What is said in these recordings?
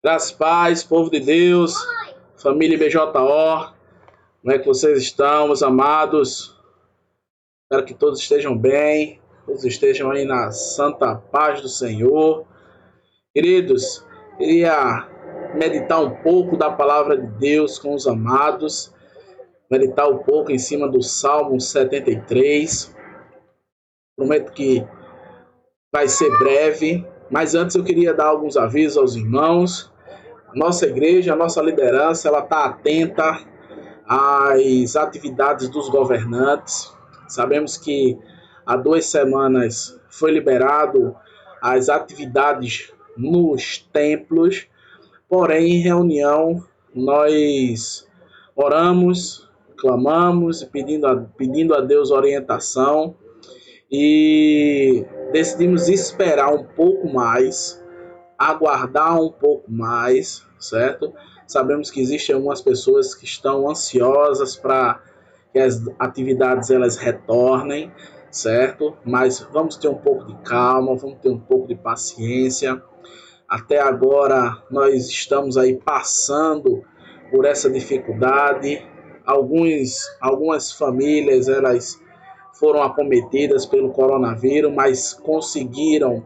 Graças e paz, povo de Deus, família IBJO, como é que vocês estão, meus amados? Espero que todos estejam bem, todos estejam aí na santa paz do Senhor. Queridos, queria meditar um pouco da palavra de Deus com os amados, meditar um pouco em cima do Salmo 73. Prometo que vai ser breve, mas antes eu queria dar alguns avisos aos irmãos. Nossa igreja, a nossa liderança, ela está atenta às atividades dos governantes. Sabemos que há 2 semanas foi liberado as atividades nos templos, porém em reunião nós oramos, clamamos, pedindo a Deus orientação e decidimos esperar um pouco mais, aguardar um pouco mais, certo? Sabemos que existem algumas pessoas que estão ansiosas para que as atividades elas retornem, certo? Mas vamos ter um pouco de calma, vamos ter um pouco de paciência. Até agora nós estamos aí passando por essa dificuldade. Algumas famílias elas foram acometidas pelo coronavírus, mas conseguiram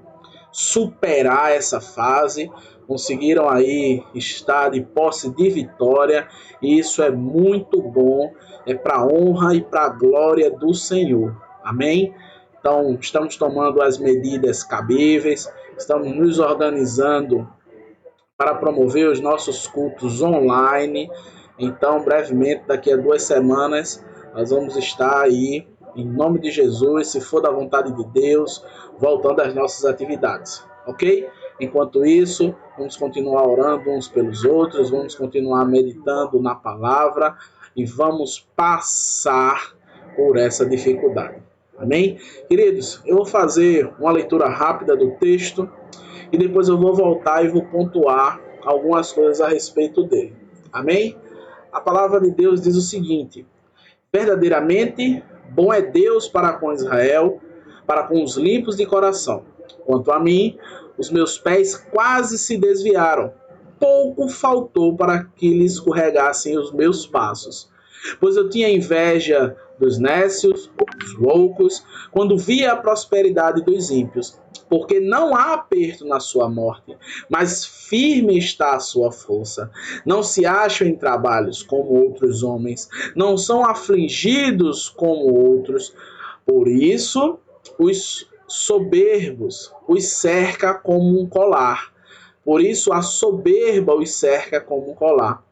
superar essa fase, conseguiram aí estar de posse de vitória, e isso é muito bom, é para a honra e para a glória do Senhor. Amém? Então, estamos tomando as medidas cabíveis, estamos nos organizando para promover os nossos cultos online. Então, brevemente, daqui a 2 semanas, nós vamos estar aí, em nome de Jesus, se for da vontade de Deus, voltando às nossas atividades, ok? Enquanto isso, vamos continuar orando uns pelos outros, vamos continuar meditando na palavra e vamos passar por essa dificuldade. Amém? Queridos, eu vou fazer uma leitura rápida do texto e depois eu vou voltar e vou pontuar algumas coisas a respeito dele. Amém? A palavra de Deus diz o seguinte: verdadeiramente bom é Deus para com Israel, para com os limpos de coração. Quanto a mim, os meus pés quase se desviaram. Pouco faltou para que lhes escorregassem os meus passos. Pois eu tinha inveja dos nécios, dos loucos, quando via a prosperidade dos ímpios. Porque não há aperto na sua morte, mas firme está a sua força. Não se acham em trabalhos como outros homens, não são afligidos como outros. Por isso, os soberbos os cerca como um colar. Por isso, a soberba os cerca como um colar.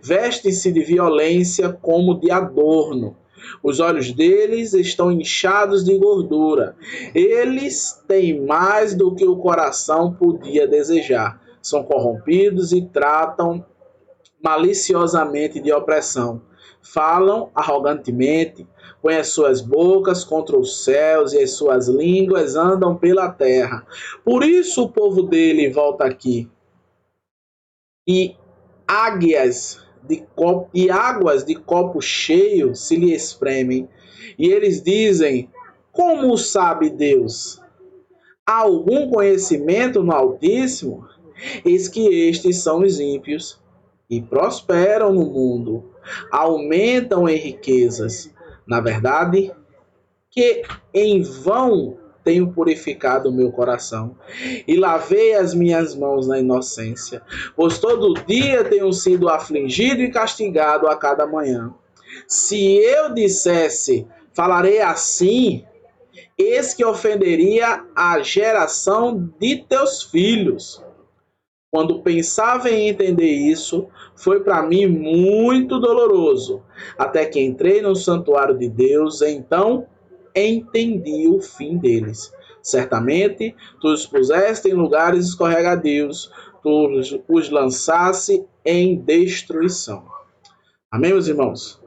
Vestem-se de violência como de adorno. Os olhos deles estão inchados de gordura. Eles têm mais do que o coração podia desejar. São corrompidos e tratam maliciosamente de opressão. Falam arrogantemente, põem as suas bocas contra os céus e as suas línguas andam pela terra. Por isso o povo dele volta aqui. E águas de copo cheio se lhe espremem. E eles dizem: como sabe Deus? Há algum conhecimento no Altíssimo? Eis que estes são os ímpios e prosperam no mundo, aumentam em riquezas. Na verdade, que em vão tenho purificado o meu coração e lavei as minhas mãos na inocência, pois todo dia tenho sido afligido e castigado a cada manhã. Se eu dissesse, falarei assim, eis que ofenderia a geração de teus filhos. Quando pensava em entender isso, foi para mim muito doloroso, até que entrei no santuário de Deus, então entendi o fim deles. Certamente, tu os puseste em lugares escorregadios, tu os lançaste em destruição. Amém, meus irmãos?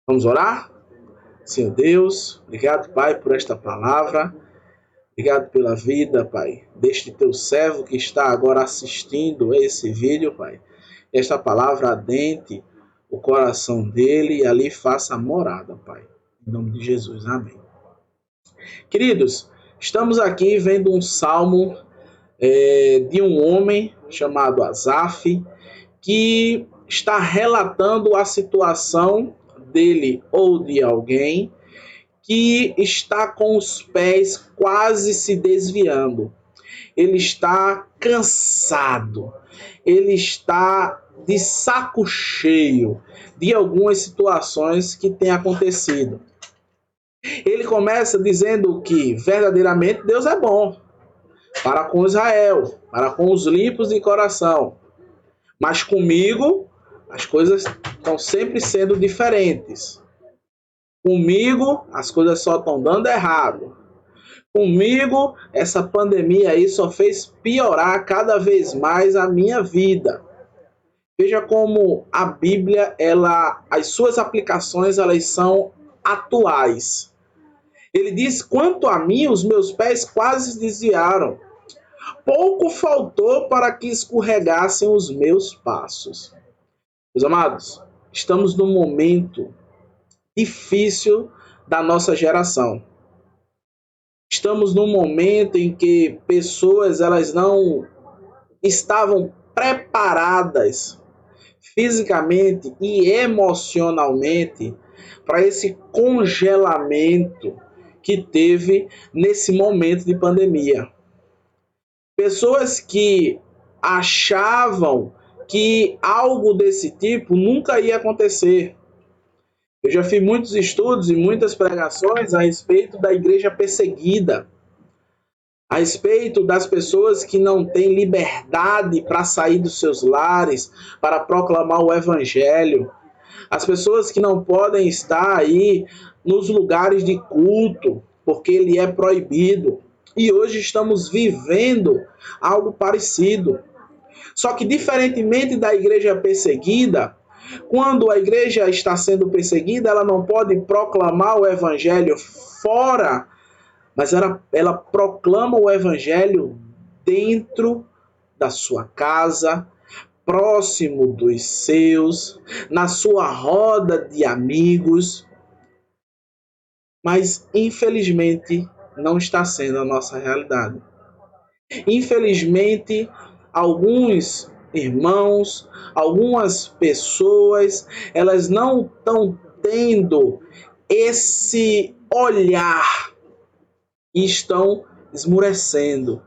Vamos orar? Senhor Deus, obrigado, Pai, por esta palavra. Obrigado pela vida, Pai, deste teu servo que está agora assistindo esse vídeo, Pai. Esta palavra adentre o coração dele e ali faça morada, Pai. Em nome de Jesus, amém. Queridos, estamos aqui vendo um salmo de um homem chamado Asaf, que está relatando a situação dele ou de alguém que está com os pés quase se desviando. Ele está cansado, ele está de saco cheio de algumas situações que têm acontecido. Ele começa dizendo que verdadeiramente Deus é bom para com Israel, para com os limpos de coração. Mas comigo as coisas estão sempre sendo diferentes. Comigo as coisas só estão dando errado. Comigo essa pandemia aí só fez piorar cada vez mais a minha vida. Veja como a Bíblia, as suas aplicações, elas são atuais. Ele diz: quanto a mim, os meus pés quase desviaram. Pouco faltou para que escorregassem os meus passos. Meus amados, estamos num momento difícil da nossa geração. Estamos num momento em que pessoas elas não estavam preparadas fisicamente e emocionalmente para esse congelamento que teve nesse momento de pandemia. Pessoas que achavam que algo desse tipo nunca ia acontecer. Eu já fiz muitos estudos e muitas pregações a respeito da igreja perseguida, a respeito das pessoas que não têm liberdade para sair dos seus lares, para proclamar o evangelho, as pessoas que não podem estar aí nos lugares de culto, porque ele é proibido. E hoje estamos vivendo algo parecido. Só que diferentemente da igreja perseguida, quando a igreja está sendo perseguida, ela não pode proclamar o evangelho fora, mas ela proclama o evangelho dentro da sua casa, próximo dos seus, na sua roda de amigos. Mas, infelizmente, não está sendo a nossa realidade. Infelizmente, alguns irmãos, algumas pessoas, elas não estão tendo esse olhar e estão esmurecendo.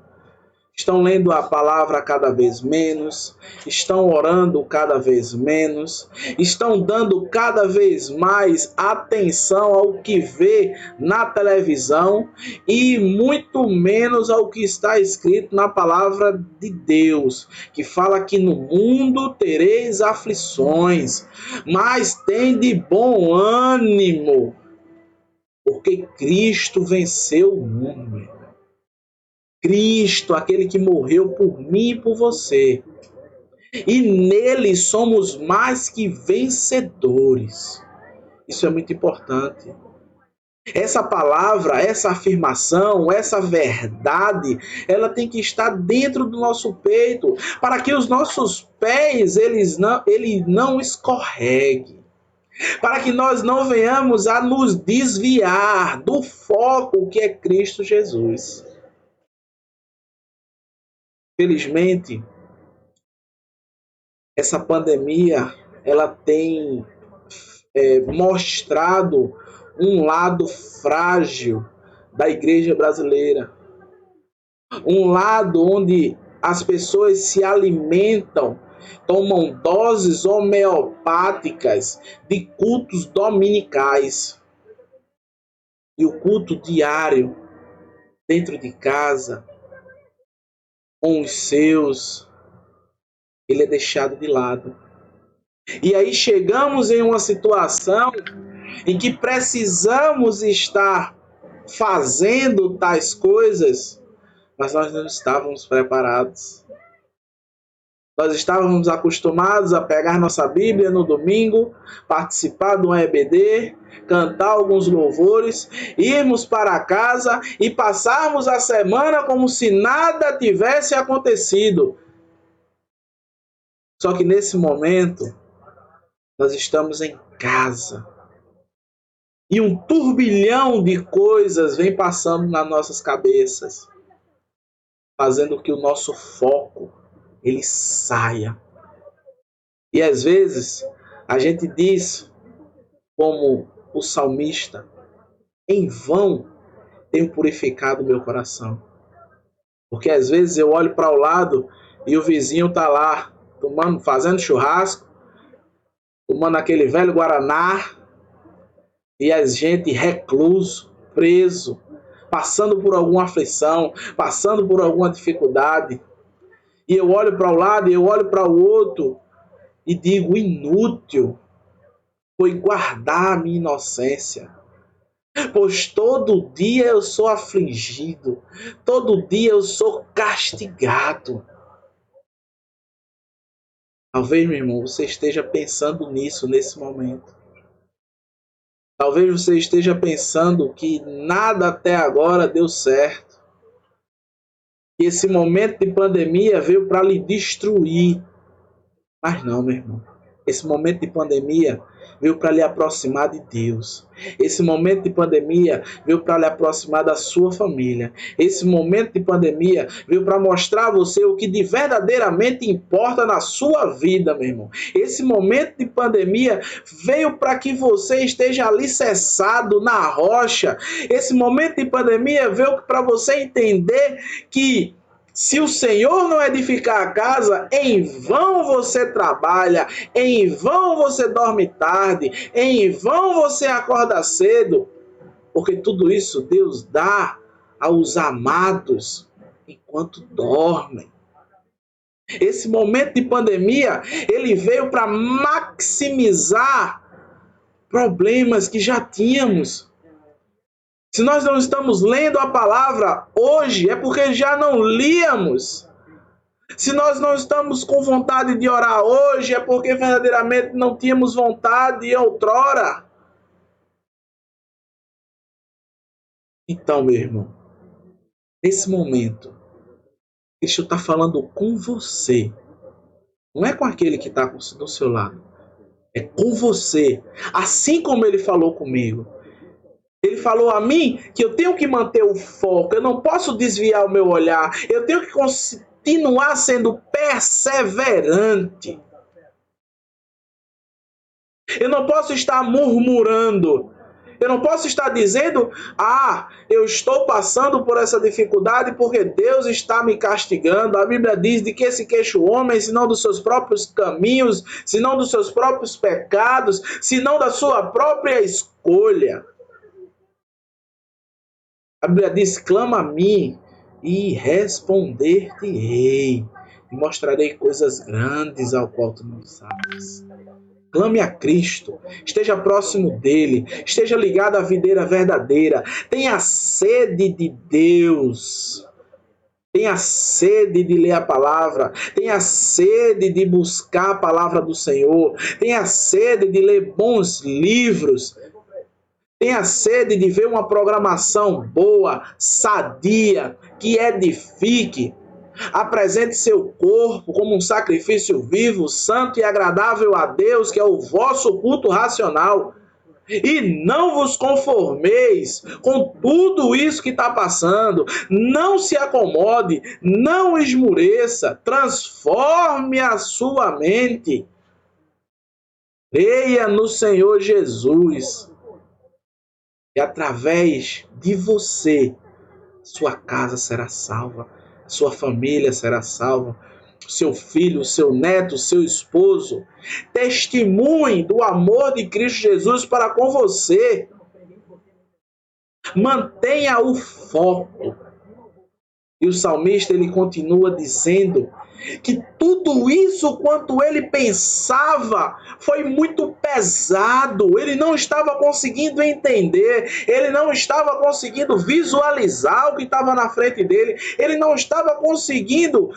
Estão lendo a palavra cada vez menos, estão orando cada vez menos, estão dando cada vez mais atenção ao que vê na televisão e muito menos ao que está escrito na palavra de Deus, que fala que no mundo tereis aflições, mas tende bom ânimo, porque Cristo venceu o mundo. Cristo, aquele que morreu por mim e por você. E nele somos mais que vencedores. Isso é muito importante. Essa palavra, essa afirmação, essa verdade, ela tem que estar dentro do nosso peito, para que os nossos pés ele não escorregue. Para que nós não venhamos a nos desviar do foco que é Cristo Jesus. Felizmente, essa pandemia ela tem mostrado um lado frágil da igreja brasileira. Um lado onde as pessoas se alimentam, tomam doses homeopáticas de cultos dominicais. E o culto diário, dentro de casa, com os seus, ele é deixado de lado. E aí chegamos em uma situação em que precisamos estar fazendo tais coisas, mas nós não estávamos preparados. Nós estávamos acostumados a pegar nossa Bíblia no domingo, participar de um EBD, cantar alguns louvores, irmos para casa e passarmos a semana como se nada tivesse acontecido. Só que nesse momento, nós estamos em casa. E um turbilhão de coisas vem passando nas nossas cabeças. fazendo que o nosso foco ele saia. E às vezes a gente diz, como o salmista, em vão tenho purificado meu coração. Porque às vezes eu olho para o lado e o vizinho está lá fazendo churrasco, tomando aquele velho guaraná, e a gente recluso, preso, passando por alguma aflição, passando por alguma dificuldade. E eu olho para o lado e eu olho para o outro e digo, inútil foi guardar a minha inocência. Pois todo dia eu sou afligido, todo dia eu sou castigado. Talvez, meu irmão, você esteja pensando nisso nesse momento. Talvez você esteja pensando que nada até agora deu certo. Que esse momento de pandemia veio para lhe destruir. Mas não, meu irmão. Esse momento de pandemia veio para lhe aproximar de Deus. Esse momento de pandemia veio para lhe aproximar da sua família. Esse momento de pandemia veio para mostrar a você o que de verdadeiramente importa na sua vida, meu irmão. Esse momento de pandemia veio para que você esteja alicerçado na rocha. Esse momento de pandemia veio para você entender que se o Senhor não edificar a casa, em vão você trabalha, em vão você dorme tarde, em vão você acorda cedo, porque tudo isso Deus dá aos amados enquanto dormem. Esse momento de pandemia, ele veio para maximizar problemas que já tínhamos. Se nós não estamos lendo a palavra hoje, é porque já não líamos. Se nós não estamos com vontade de orar hoje, é porque verdadeiramente não tínhamos vontade outrora. Então, meu irmão, nesse momento, Cristo está falando com você. Não é com aquele que está do seu lado. É com você. Assim como ele falou comigo. Ele falou a mim que eu tenho que manter o foco, eu não posso desviar o meu olhar, eu tenho que continuar sendo perseverante. Eu não posso estar murmurando, eu não posso estar dizendo, eu estou passando por essa dificuldade porque Deus está me castigando. A Bíblia diz de que se queixa o homem, senão dos seus próprios caminhos, senão dos seus próprios pecados, senão da sua própria escolha. A Bíblia diz, clama a mim e responder-te-ei. E mostrarei coisas grandes ao qual tu não sabes. Clame a Cristo, esteja próximo dele, esteja ligado à videira verdadeira. Tenha sede de Deus. Tenha sede de ler a palavra. Tenha sede de buscar a palavra do Senhor. Tenha sede de ler bons livros. Tenha sede de ver uma programação boa, sadia, que edifique. Apresente seu corpo como um sacrifício vivo, santo e agradável a Deus, que é o vosso culto racional. E não vos conformeis com tudo isso que está passando. Não se acomode, não esmureça, transforme a sua mente. Creia no Senhor Jesus. E através de você, sua casa será salva, sua família será salva, seu filho, seu neto, seu esposo. Testemunhe do amor de Cristo Jesus para com você. Mantenha o foco. E o salmista ele continua dizendo que tudo isso quanto ele pensava foi muito pesado, ele não estava conseguindo entender, ele não estava conseguindo visualizar o que estava na frente dele, ele não estava conseguindo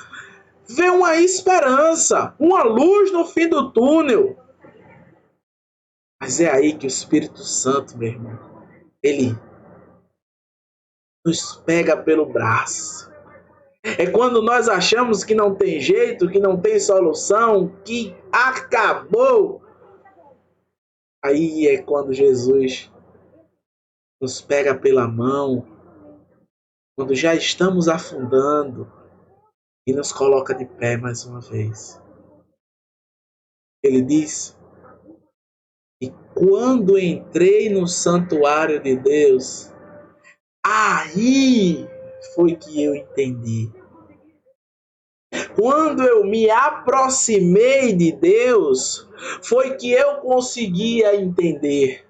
ver uma esperança, uma luz no fim do túnel. Mas é aí que o Espírito Santo, meu irmão, ele nos pega pelo braço. É quando nós achamos que não tem jeito, que não tem solução, que acabou. Aí é quando Jesus nos pega pela mão, quando já estamos afundando. e nos coloca de pé mais uma vez. Ele diz: e quando entrei no santuário de Deus, aí foi que eu entendi. Quando eu me aproximei de Deus, foi que eu conseguia entender.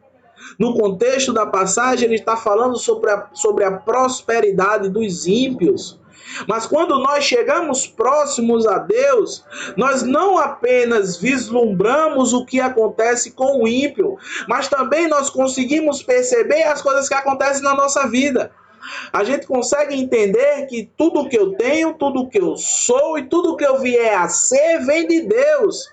No contexto da passagem, ele está falando sobre a prosperidade dos ímpios. Mas quando nós chegamos próximos a Deus, nós não apenas vislumbramos o que acontece com o ímpio, mas também nós conseguimos perceber as coisas que acontecem na nossa vida. A gente consegue entender que tudo que eu tenho, tudo que eu sou e tudo que eu vier a ser vem de Deus.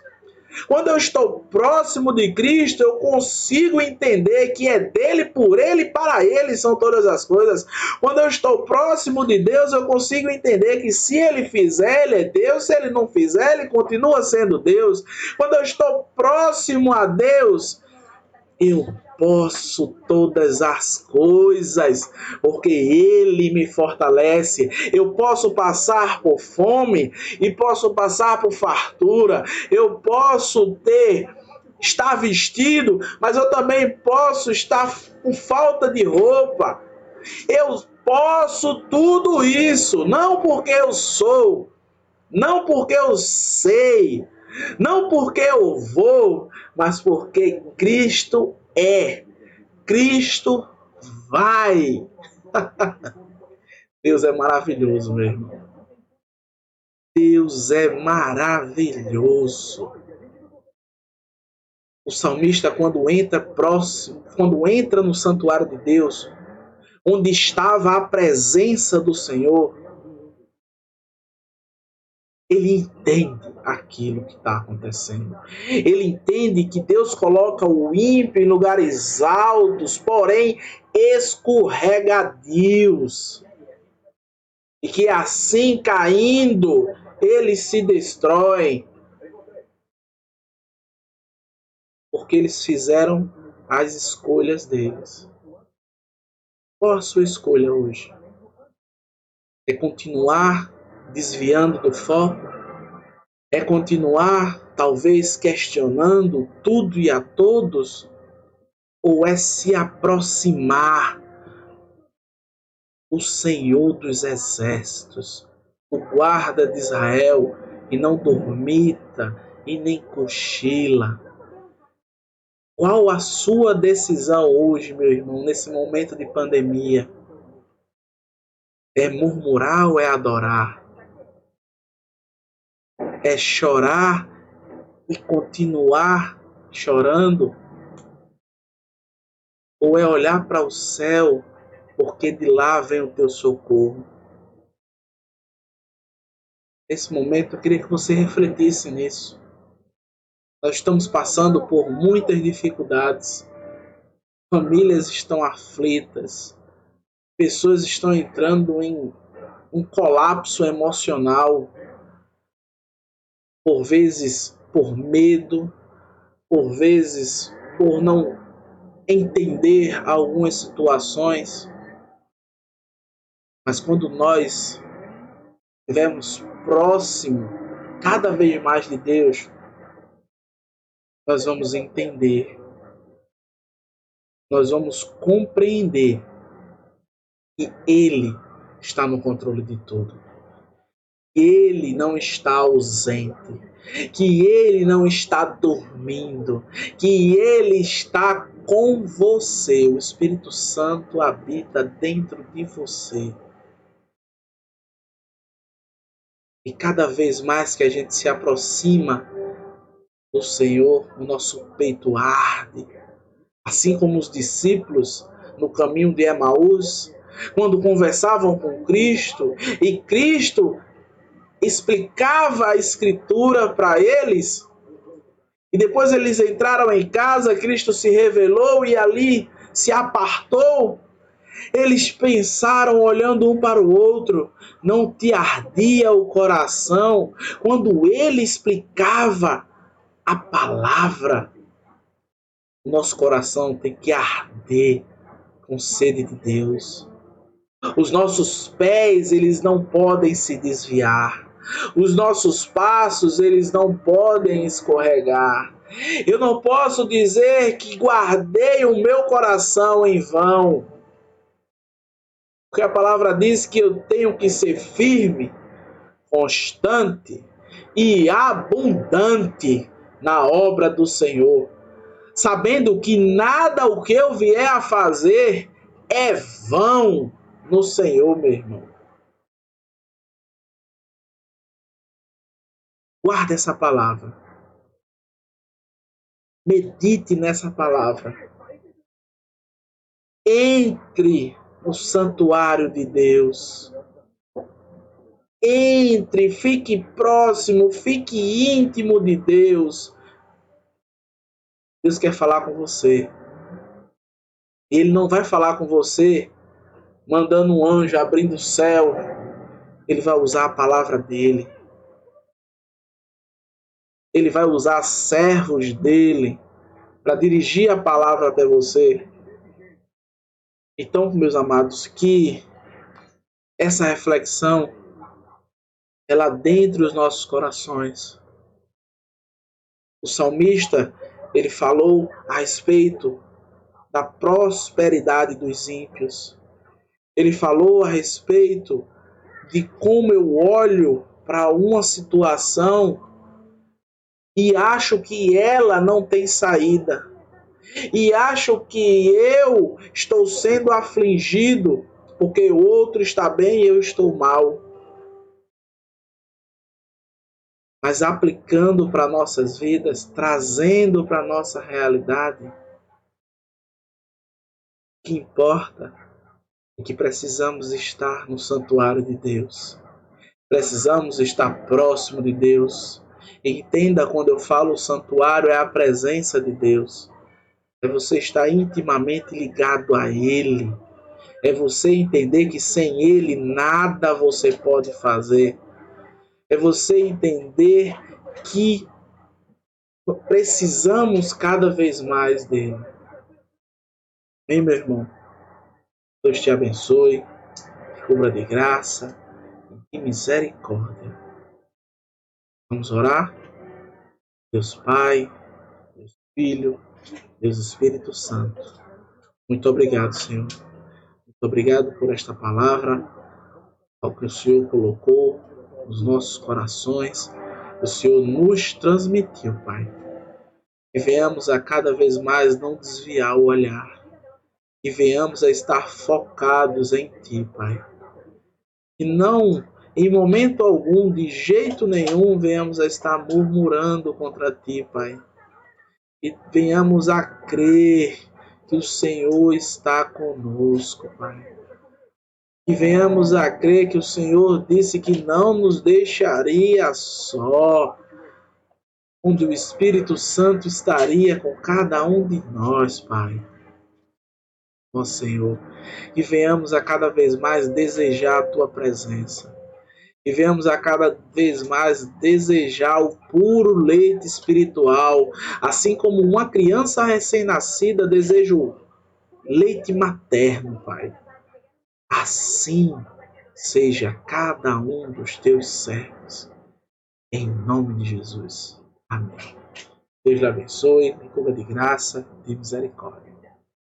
Quando eu estou próximo de Cristo, eu consigo entender que é dele, por ele e para ele são todas as coisas. Quando eu estou próximo de Deus, eu consigo entender que se ele fizer, ele é Deus. Se ele não fizer, ele continua sendo Deus. Quando eu estou próximo a Deus, eu posso todas as coisas, porque Ele me fortalece. Eu posso passar por fome e posso passar por fartura. Eu posso estar vestido, mas eu também posso estar com falta de roupa. Eu posso tudo isso, não porque eu sou, não porque eu sei, não porque eu vou, mas porque Cristo é. Cristo vai. Deus é maravilhoso, meu irmão. Deus é maravilhoso. O salmista, quando entra no santuário de Deus, onde estava a presença do Senhor, ele entende aquilo que está acontecendo. Ele entende que Deus coloca o ímpio em lugares altos, porém escorregadios. E que assim caindo, eles se destroem. Porque eles fizeram as escolhas deles. Qual a sua escolha hoje? É continuar desviando do foco? É continuar, talvez, questionando tudo e a todos? Ou é se aproximar do Senhor dos Exércitos, o guarda de Israel, e não dormita e nem cochila? Qual a sua decisão hoje, meu irmão, nesse momento de pandemia? É murmurar ou é adorar? É chorar e continuar chorando? Ou é olhar para o céu, porque de lá vem o teu socorro? Nesse momento eu queria que você refletisse nisso. Nós estamos passando por muitas dificuldades. Famílias estão aflitas. Pessoas estão entrando em um colapso emocional. Por vezes por medo, por vezes por não entender algumas situações. Mas quando nós estivermos próximo cada vez mais de Deus, nós vamos entender, nós vamos compreender que Ele está no controle de tudo. Ele não está ausente, que Ele não está dormindo, que Ele está com você. O Espírito Santo habita dentro de você. E cada vez mais que a gente se aproxima do Senhor, o nosso peito arde. Assim como os discípulos no caminho de Emaús, quando conversavam com Cristo, e Cristo explicava a Escritura para eles, e depois eles entraram em casa, Cristo se revelou e ali se apartou. Eles pensaram, olhando um para o outro, não te ardia o coração quando ele explicava a palavra? O nosso coração tem que arder com sede de Deus. Os nossos pés, eles não podem se desviar. Os nossos passos, eles não podem escorregar. Eu não posso dizer que guardei o meu coração em vão. Porque a palavra diz que eu tenho que ser firme, constante e abundante na obra do Senhor, sabendo que nada o que eu vier a fazer é vão no Senhor, meu irmão. Guarde essa palavra. Medite nessa palavra. Entre no santuário de Deus. Entre, fique próximo, fique íntimo de Deus. Deus quer falar com você. Ele não vai falar com você mandando um anjo, abrindo o céu. Ele vai usar a palavra dele. Ele vai usar servos dele para dirigir a palavra até você. Então, meus amados, que essa reflexão ela adentre os nossos corações. O salmista, ele falou a respeito da prosperidade dos ímpios. Ele falou a respeito de como eu olho para uma situação e acho que ela não tem saída. E acho que eu estou sendo afligido porque o outro está bem e eu estou mal. Mas aplicando para nossas vidas, trazendo para nossa realidade, o que importa é que precisamos estar no santuário de Deus. Precisamos estar próximo de Deus. Entenda, quando eu falo santuário, é a presença de Deus. É você estar intimamente ligado a Ele. É você entender que sem Ele nada você pode fazer. É você entender que precisamos cada vez mais dele. Bem, meu irmão, Deus te abençoe, te cubra de graça e misericórdia. Vamos orar? Deus Pai, Deus Filho, Deus Espírito Santo. Muito obrigado, Senhor. Muito obrigado por esta palavra, ao que o Senhor colocou nos nossos corações, o Senhor nos transmitiu, Pai. Que venhamos a cada vez mais não desviar o olhar. Que venhamos a estar focados em Ti, Pai. Que não, em momento algum, de jeito nenhum, venhamos a estar murmurando contra Ti, Pai. E venhamos a crer que o Senhor está conosco, Pai. E venhamos a crer que o Senhor disse que não nos deixaria só, onde o Espírito Santo estaria com cada um de nós, Pai. Ó Senhor, e venhamos a cada vez mais desejar a Tua presença. E venhamos a cada vez mais desejar o puro leite espiritual, assim como uma criança recém-nascida deseja o leite materno, Pai. Assim seja cada um dos Teus servos. Em nome de Jesus. Amém. Deus lhe abençoe, me cubra de graça e de misericórdia.